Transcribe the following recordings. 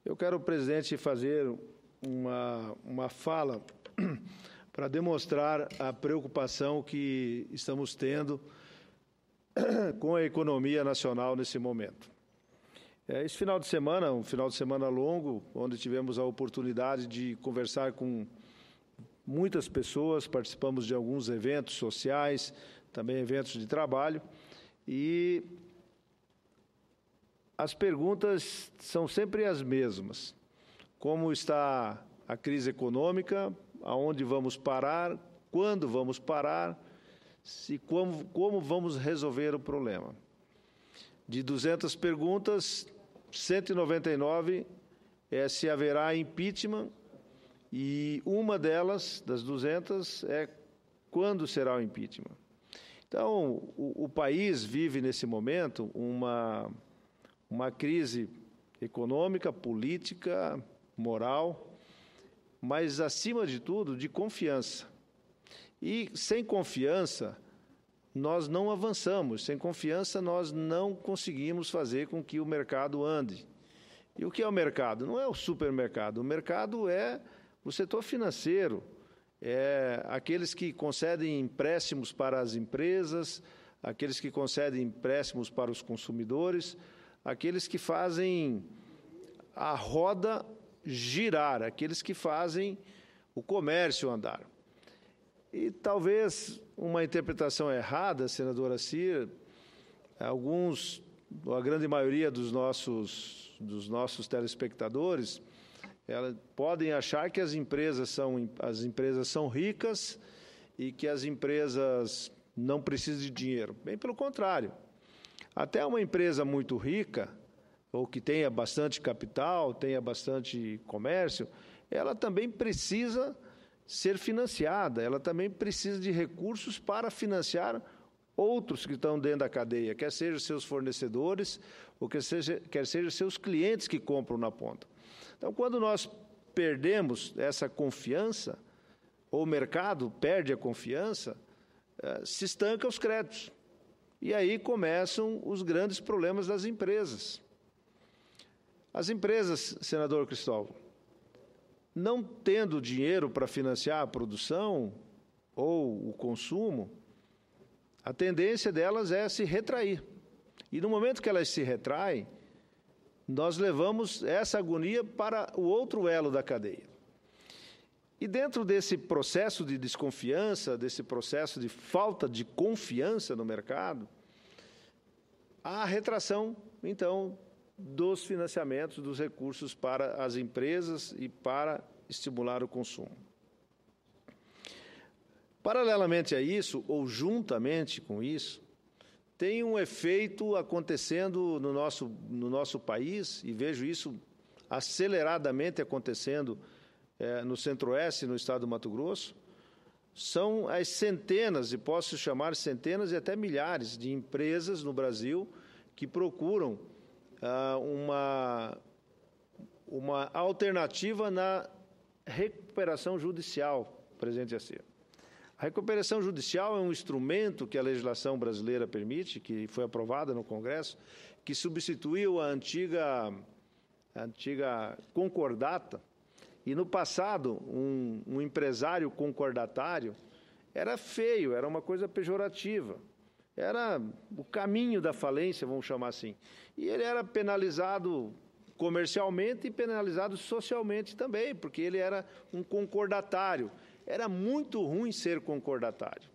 Eu quero, presidente, fazer uma fala para demonstrar a preocupação que estamos tendo com a economia nacional nesse momento. Esse final de semana, um final de semana longo, onde tivemos a oportunidade de conversar com muitas pessoas, participamos de alguns eventos sociais, também eventos de trabalho, e as perguntas são sempre as mesmas. Como está a crise econômica? Aonde vamos parar? Quando vamos parar? Como vamos resolver o problema? De 200 perguntas, 199 é se haverá impeachment, e uma delas, das 200, é quando será o impeachment. Então, o país vive, nesse momento, uma crise econômica, política, moral, mas, acima de tudo, de confiança. E, sem confiança, nós não avançamos. Sem confiança, nós não conseguimos fazer com que o mercado ande. E o que é o mercado? Não é o supermercado. O mercado é o setor financeiro, é aqueles que concedem empréstimos para as empresas, aqueles que concedem empréstimos para os consumidores, aqueles que fazem a roda girar, aqueles que fazem o comércio andar. E talvez uma interpretação errada, senadora Cir, a grande maioria dos nossos telespectadores, podem achar que as empresas são ricas e que as empresas não precisam de dinheiro. Bem pelo contrário. Até uma empresa muito rica, ou que tenha bastante capital, tenha bastante comércio, ela também precisa ser financiada, ela também precisa de recursos para financiar outros que estão dentro da cadeia, quer sejam seus fornecedores, ou quer sejam seus clientes que compram na ponta. Então, quando nós perdemos essa confiança, ou o mercado perde a confiança, se estanca os créditos. E aí começam os grandes problemas das empresas. As empresas, senador Cristóvão, não tendo dinheiro para financiar a produção ou o consumo, a tendência delas é se retrair. E no momento que elas se retraem, nós levamos essa agonia para o outro elo da cadeia. E dentro desse processo de desconfiança, desse processo de falta de confiança no mercado, há a retração, então, dos financiamentos, dos recursos para as empresas e para estimular o consumo. Paralelamente a isso, ou juntamente com isso, tem um efeito acontecendo no nosso país, e vejo isso aceleradamente acontecendo no Centro-Oeste, no estado do Mato Grosso, são as centenas, e posso chamar centenas e até milhares de empresas no Brasil que procuram uma alternativa na recuperação judicial, presidente Jaci. A recuperação judicial é um instrumento que a legislação brasileira permite, que foi aprovada no Congresso, que substituiu a antiga concordata. E, no passado, um empresário concordatário era feio, era uma coisa pejorativa. Era o caminho da falência, vamos chamar assim. E ele era penalizado comercialmente e penalizado socialmente também, porque ele era um concordatário. Era muito ruim ser concordatário.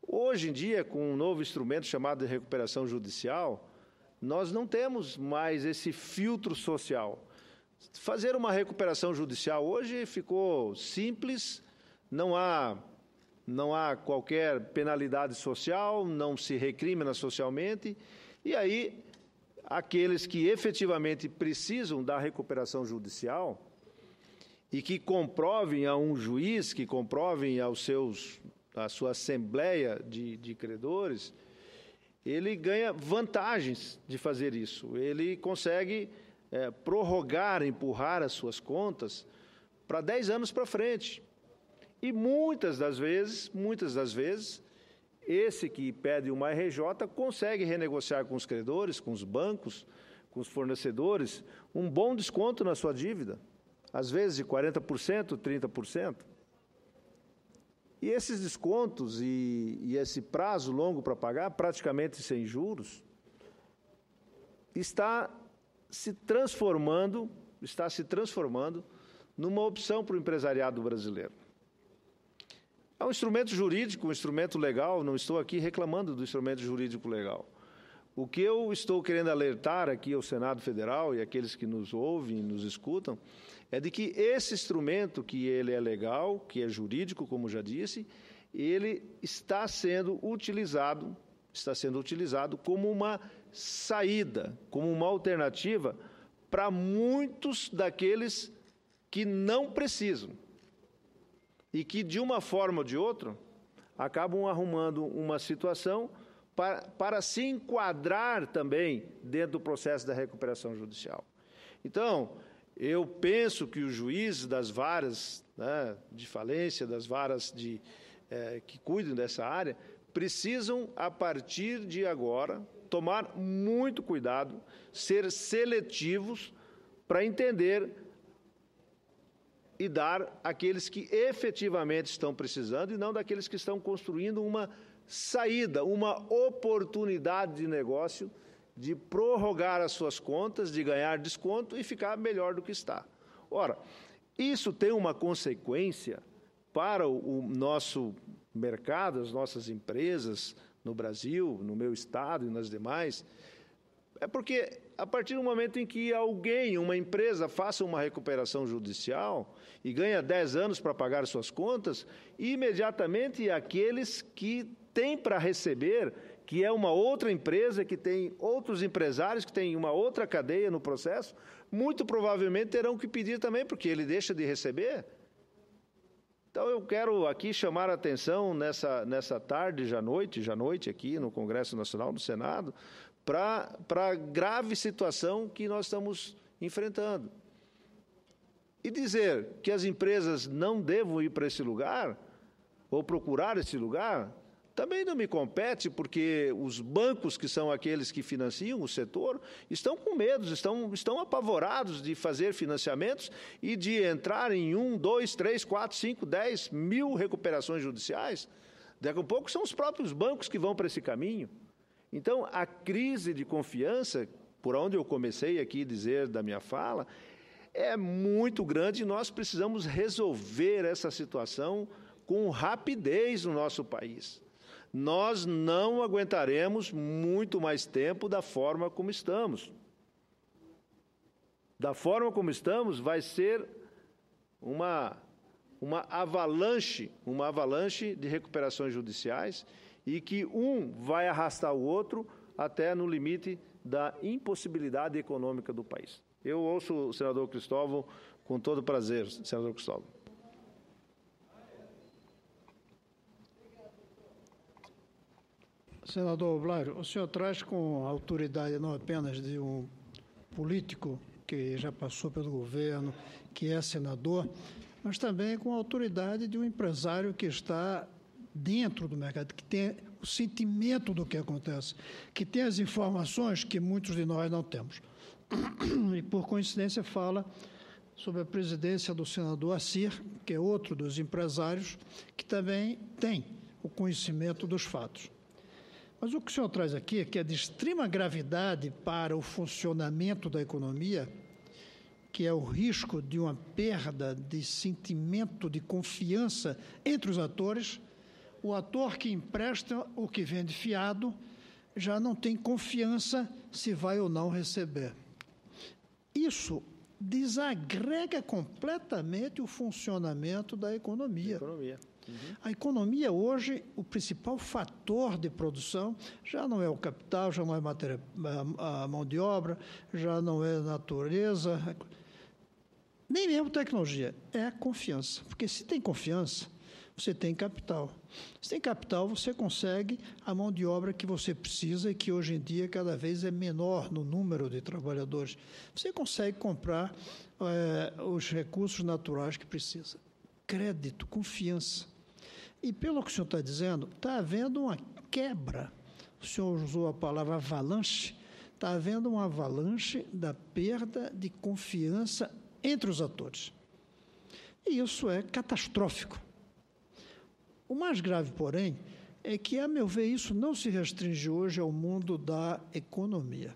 Hoje em dia, com um novo instrumento chamado de recuperação judicial, nós não temos mais esse filtro social. Fazer uma recuperação judicial hoje ficou simples, não há qualquer penalidade social, não se recrimina socialmente, e aí aqueles que efetivamente precisam da recuperação judicial e que comprovem a um juiz, que comprovem à sua assembleia de credores, ele ganha vantagens de fazer isso. Ele consegue prorrogar, empurrar as suas contas para 10 anos para frente. E muitas das vezes, esse que pede uma RJ consegue renegociar com os credores, com os bancos, com os fornecedores um bom desconto na sua dívida, às vezes de 40%, 30%. E esses descontos e esse prazo longo para pagar, praticamente sem juros, está se transformando numa opção para o empresariado brasileiro. É um instrumento jurídico, um instrumento legal, não estou aqui reclamando do instrumento jurídico legal. O que eu estou querendo alertar aqui ao Senado Federal e aqueles que nos ouvem e nos escutam, é de que esse instrumento, que ele é legal, que é jurídico, como já disse, ele está sendo utilizado como uma saída, como uma alternativa para muitos daqueles que não precisam e que, de uma forma ou de outra, acabam arrumando uma situação para se enquadrar também dentro do processo da recuperação judicial. Então, eu penso que os juízes das varas, né, de falência, das varas que cuidam dessa área, precisam, a partir de agora, tomar muito cuidado, ser seletivos para entender e dar àqueles que efetivamente estão precisando e não daqueles que estão construindo uma saída, uma oportunidade de negócio, de prorrogar as suas contas, de ganhar desconto e ficar melhor do que está. Ora, isso tem uma consequência para o nosso mercado, as nossas empresas no Brasil, no meu estado e nas demais, é porque a partir do momento em que alguém, uma empresa, faça uma recuperação judicial e ganha 10 anos para pagar suas contas, imediatamente aqueles que têm para receber, que é uma outra empresa, que tem outros empresários, que tem uma outra cadeia no processo, muito provavelmente terão que pedir também, porque ele deixa de receber. Então, eu quero aqui chamar a atenção nessa tarde, já noite, aqui no Congresso Nacional, no Senado, para a grave situação que nós estamos enfrentando. E dizer que as empresas não devam ir para esse lugar, ou procurar esse lugar, também não me compete, porque os bancos, que são aqueles que financiam o setor, estão com medo, estão apavorados de fazer financiamentos e de entrar em 1, 2, 3, 4, 5, 10 mil recuperações judiciais. Daqui a pouco são os próprios bancos que vão para esse caminho. Então, a crise de confiança, por onde eu comecei aqui a dizer da minha fala, é muito grande e nós precisamos resolver essa situação com rapidez no nosso país. Nós não aguentaremos muito mais tempo da forma como estamos. Da forma como estamos, vai ser uma avalanche de recuperações judiciais e que um vai arrastar o outro até no limite da impossibilidade econômica do país. Eu ouço o senador Cristóvão com todo prazer, senador Cristóvão. Senador Blário, o senhor traz com a autoridade não apenas de um político que já passou pelo governo, que é senador, mas também com a autoridade de um empresário que está dentro do mercado, que tem o sentimento do que acontece, que tem as informações que muitos de nós não temos. E, por coincidência, fala sobre a presidência do senador Assir, que é outro dos empresários, que também tem o conhecimento dos fatos. Mas o que o senhor traz aqui, que é de extrema gravidade para o funcionamento da economia, que é o risco de uma perda de sentimento de confiança entre os atores, o ator que empresta o que vende fiado já não tem confiança se vai ou não receber. Isso desagrega completamente o funcionamento da economia. A economia hoje, o principal fator de produção já não é o capital, já não é a mão de obra, já não é a natureza, nem mesmo tecnologia, é a confiança. Porque se tem confiança, você tem capital. Se tem capital, você consegue a mão de obra que você precisa e que hoje em dia cada vez é menor no número de trabalhadores. Você consegue comprar os recursos naturais que precisa. Crédito, confiança. E pelo que o senhor está dizendo, está havendo uma quebra. O senhor usou a palavra avalanche. está havendo uma avalanche da perda de confiança entre os atores. E isso é catastrófico. O mais grave, porém, é que, a meu ver, isso não se restringe hoje ao mundo da economia.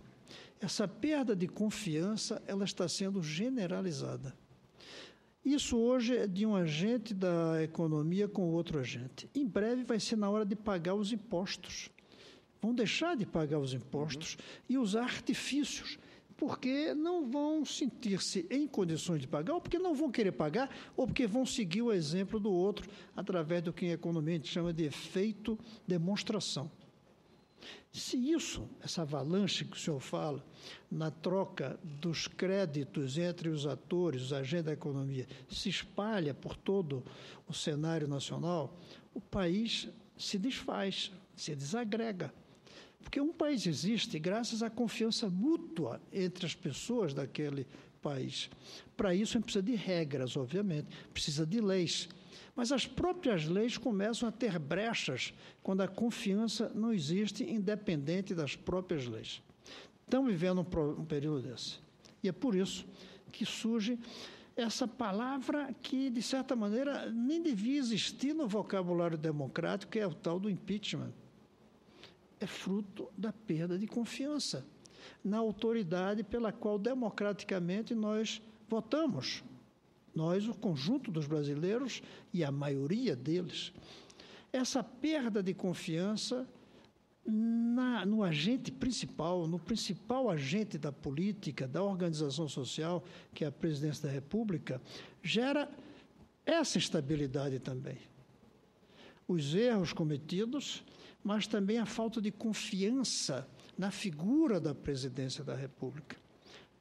Essa perda de confiança, ela está sendo generalizada. Isso hoje é de um agente da economia com outro agente. Em breve vai ser na hora de pagar os impostos. Vão deixar de pagar os impostos e usar artifícios, porque não vão sentir-se em condições de pagar, ou porque não vão querer pagar, ou porque vão seguir o exemplo do outro, através do que em economia a gente chama de efeito demonstração. Se isso, essa avalanche que o senhor fala, na troca dos créditos entre os atores, os agentes da economia, se espalha por todo o cenário nacional, o país se desfaz, se desagrega. Porque um país existe graças à confiança mútua entre as pessoas daquele país. Para isso, a gente precisa de regras, obviamente, precisa de leis. Mas as próprias leis começam a ter brechas quando a confiança não existe, independente das próprias leis. Estamos vivendo um período desse. E é por isso que surge essa palavra que, de certa maneira, nem devia existir no vocabulário democrático, que é o tal do impeachment. É fruto da perda de confiança na autoridade pela qual, democraticamente, nós votamos. Nós, o conjunto dos brasileiros e a maioria deles. Essa perda de confiança no agente principal, no principal agente da política, da organização social, que é a presidência da República, gera essa instabilidade também. Os erros cometidos, mas também a falta de confiança na figura da presidência da República.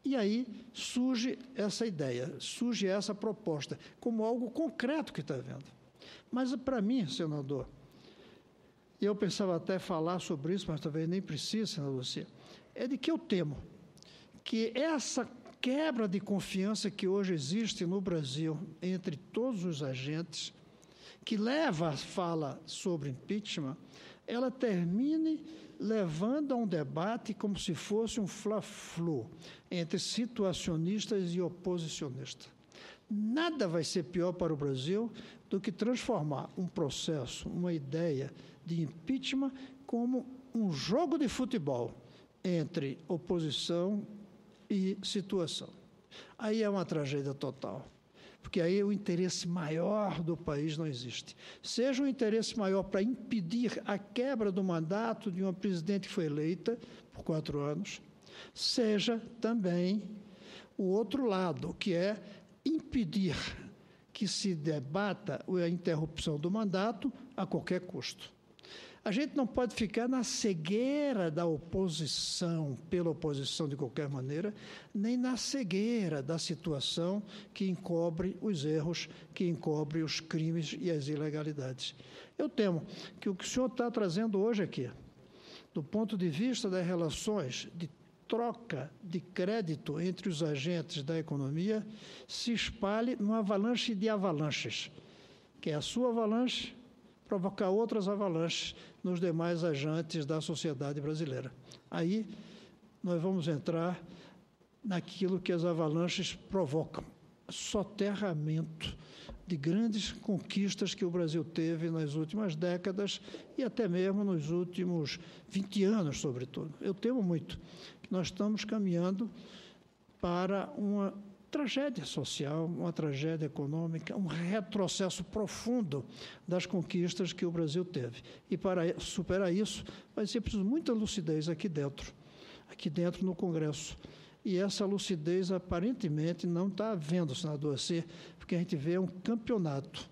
E aí surge essa ideia, surge essa proposta, como algo concreto que está havendo. Mas, para mim, senador, eu pensava até falar sobre isso, mas talvez nem precise, senador Lucia, é de que eu temo que essa quebra de confiança que hoje existe no Brasil entre todos os agentes, que leva a fala sobre impeachment, ela termine levando a um debate como se fosse um fla-flu entre situacionistas e oposicionistas. Nada vai ser pior para o Brasil do que transformar um processo, uma ideia de impeachment como um jogo de futebol entre oposição e situação. Aí é uma tragédia total. Porque aí o interesse maior do país não existe. Seja o interesse maior para impedir a quebra do mandato de uma presidente que foi eleita por 4 anos, seja também o outro lado, que é impedir que se debata a interrupção do mandato a qualquer custo. A gente não pode ficar na cegueira da oposição, pela oposição de qualquer maneira, nem na cegueira da situação que encobre os erros, que encobre os crimes e as ilegalidades. Eu temo que o que o senhor está trazendo hoje aqui, do ponto de vista das relações de troca de crédito entre os agentes da economia, se espalhe numa avalanche de avalanches, que é a sua avalanche, provocar outras avalanches nos demais agentes da sociedade brasileira. Aí nós vamos entrar naquilo que as avalanches provocam, soterramento de grandes conquistas que o Brasil teve nas últimas décadas e até mesmo nos últimos 20 anos, sobretudo. Eu temo muito que nós estamos caminhando para uma tragédia social, uma tragédia econômica, um retrocesso profundo das conquistas que o Brasil teve. E para superar isso, vai ser preciso muita lucidez aqui dentro no Congresso. E essa lucidez, aparentemente, não está havendo, senador Assê, porque a gente vê um campeonato,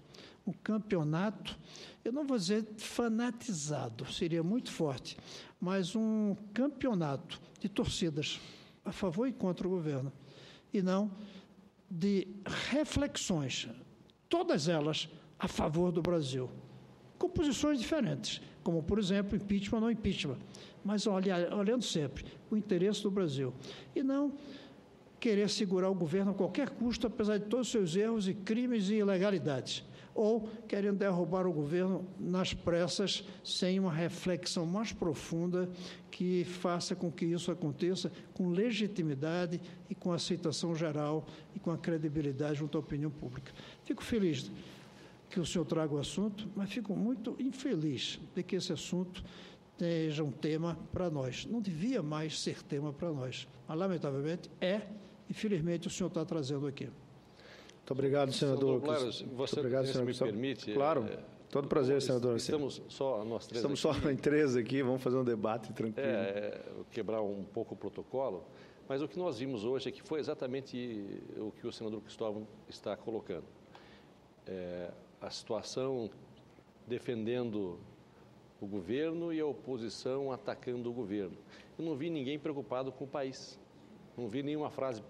eu não vou dizer fanatizado, seria muito forte, mas um campeonato de torcidas a favor e contra o governo, e não de reflexões, todas elas a favor do Brasil, com posições diferentes, como, por exemplo, impeachment ou não impeachment, mas olhando sempre o interesse do Brasil, e não querer segurar o governo a qualquer custo, apesar de todos os seus erros e crimes e ilegalidades. ou querendo derrubar o governo nas pressas, sem uma reflexão mais profunda que faça com que isso aconteça com legitimidade e com aceitação geral e com a credibilidade junto à opinião pública. Fico feliz que o senhor traga o assunto, mas fico muito infeliz de que esse assunto seja um tema para nós. Não devia mais ser tema para nós, mas, lamentavelmente, e felizmente o senhor está trazendo aqui. Muito obrigado, senador. Claro, você obrigado, se me permite. Claro, todo prazer, senador. Estamos só nós três. Estamos só em três aqui, vamos fazer um debate tranquilo. Quebrar um pouco o protocolo, mas o que nós vimos hoje é que foi exatamente o que o senador Cristóvão está colocando. A situação defendendo o governo e a oposição atacando o governo. Eu não vi ninguém preocupado com o país. Não vi nenhuma frase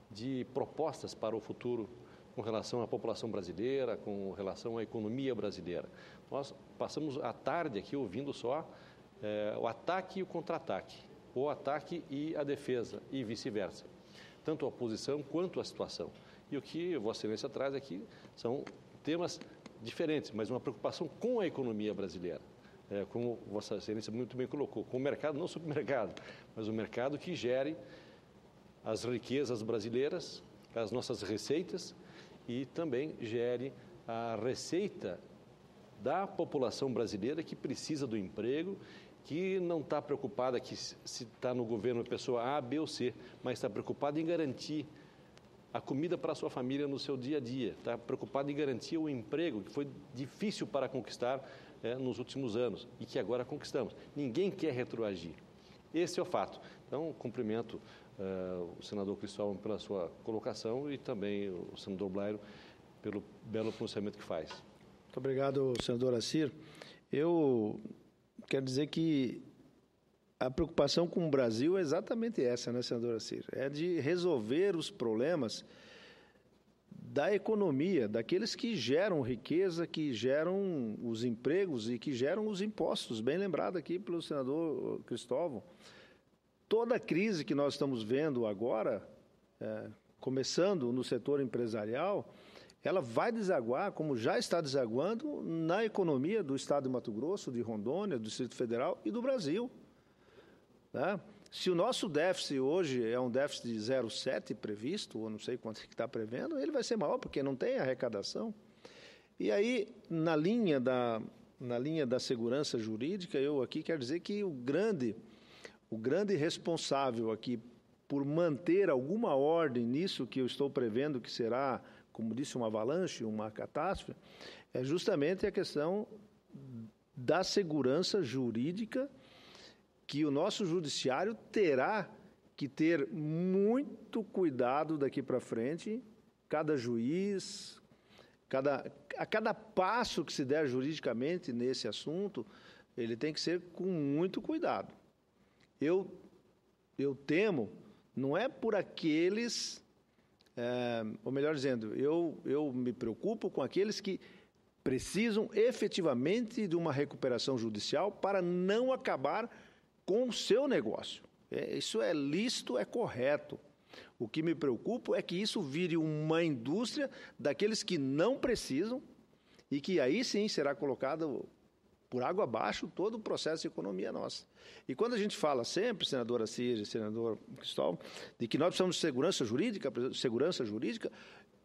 de propostas para o futuro com relação à população brasileira, com relação à economia brasileira. Nós passamos a tarde aqui ouvindo só o ataque e o contra-ataque, o ataque e a defesa e vice-versa, tanto a oposição quanto a situação. E o que Vossa Excelência traz aqui são temas diferentes, mas uma preocupação com a economia brasileira. Como Vossa Excelência muito bem colocou, com o mercado, não supermercado, mas o mercado que gere as riquezas brasileiras, as nossas receitas e também gere a receita da população brasileira que precisa do emprego, que não está preocupada que se está no governo pessoa A, B ou C, mas está preocupada em garantir a comida para a sua família no seu dia a dia, está preocupada em garantir o emprego, que foi difícil para conquistar nos últimos anos e que agora conquistamos. Ninguém quer retroagir. Esse é o fato. Então, cumprimento o senador Cristóvão pela sua colocação e também o senador Blairo pelo belo pronunciamento que faz. Muito obrigado, senador Assir. Eu quero dizer que a preocupação com o Brasil é exatamente essa, né, senador Assir? É de resolver os problemas da economia, daqueles que geram riqueza, que geram os empregos e que geram os impostos, bem lembrado aqui pelo senador Cristóvão. Toda a crise que nós estamos vendo agora, começando no setor empresarial, ela vai desaguar, como já está desaguando, na economia do Estado de Mato Grosso, de Rondônia, do Distrito Federal e do Brasil. Né? Se o nosso déficit hoje é um déficit de 0,7 previsto, ou não sei quanto que está prevendo, ele vai ser maior, porque não tem arrecadação. E aí, na linha da segurança jurídica, eu aqui quero dizer que o grande responsável aqui por manter alguma ordem nisso que eu estou prevendo que será, como disse, uma avalanche, uma catástrofe, é justamente a questão da segurança jurídica, que o nosso judiciário terá que ter muito cuidado daqui para frente, cada juiz, a cada passo que se der juridicamente nesse assunto, ele tem que ser com muito cuidado. Eu temo, não é por aqueles, ou melhor dizendo, eu me preocupo com aqueles que precisam efetivamente de uma recuperação judicial para não acabar com o seu negócio. Isso é lícito, é correto. O que me preocupa é que isso vire uma indústria daqueles que não precisam e que aí sim será colocado por água abaixo todo o processo de economia nossa. E quando a gente fala sempre, senadora Cid, senador Cristóvão, de que nós precisamos de segurança jurídica,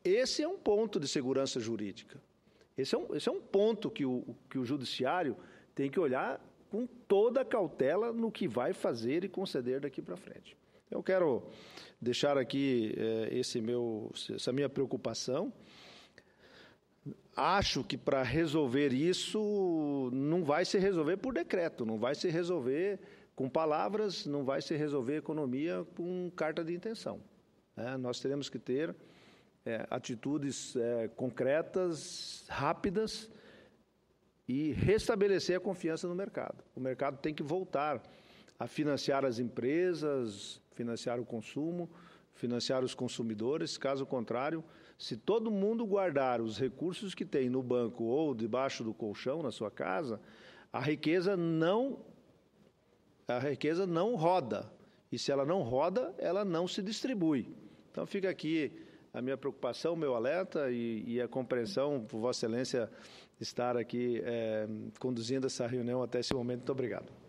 esse é um ponto de segurança jurídica. Esse é um ponto que o judiciário tem que olhar com toda a cautela no que vai fazer e conceder daqui para frente. Eu quero deixar aqui essa minha preocupação. Acho que para resolver isso não vai se resolver por decreto, não vai se resolver com palavras, não vai se resolver economia com carta de intenção. Nós teremos que ter atitudes concretas, rápidas, e restabelecer a confiança no mercado. O mercado tem que voltar a financiar as empresas, financiar o consumo, financiar os consumidores. Caso contrário, se todo mundo guardar os recursos que tem no banco ou debaixo do colchão na sua casa, a riqueza não roda. E se ela não roda, ela não se distribui. Então fica aqui a minha preocupação, o meu alerta e a compreensão por Vossa Excelência estar aqui conduzindo essa reunião até esse momento. Muito obrigado.